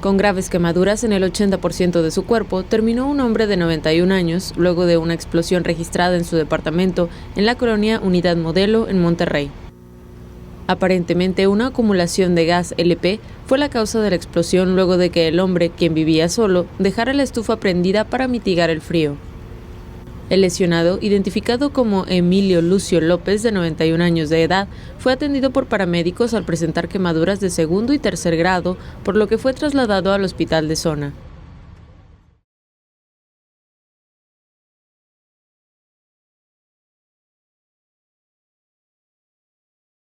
Con graves quemaduras en el 80% de su cuerpo, terminó un hombre de 91 años luego de una explosión registrada en su departamento en la colonia Unidad Modelo en Monterrey. Aparentemente, una acumulación de gas LP fue la causa de la explosión luego de que el hombre, quien vivía solo, dejara la estufa prendida para mitigar el frío. El lesionado, identificado como Emilio Lucio López, de 91 años de edad, fue atendido por paramédicos al presentar quemaduras de segundo y tercer grado, por lo que fue trasladado al hospital de zona.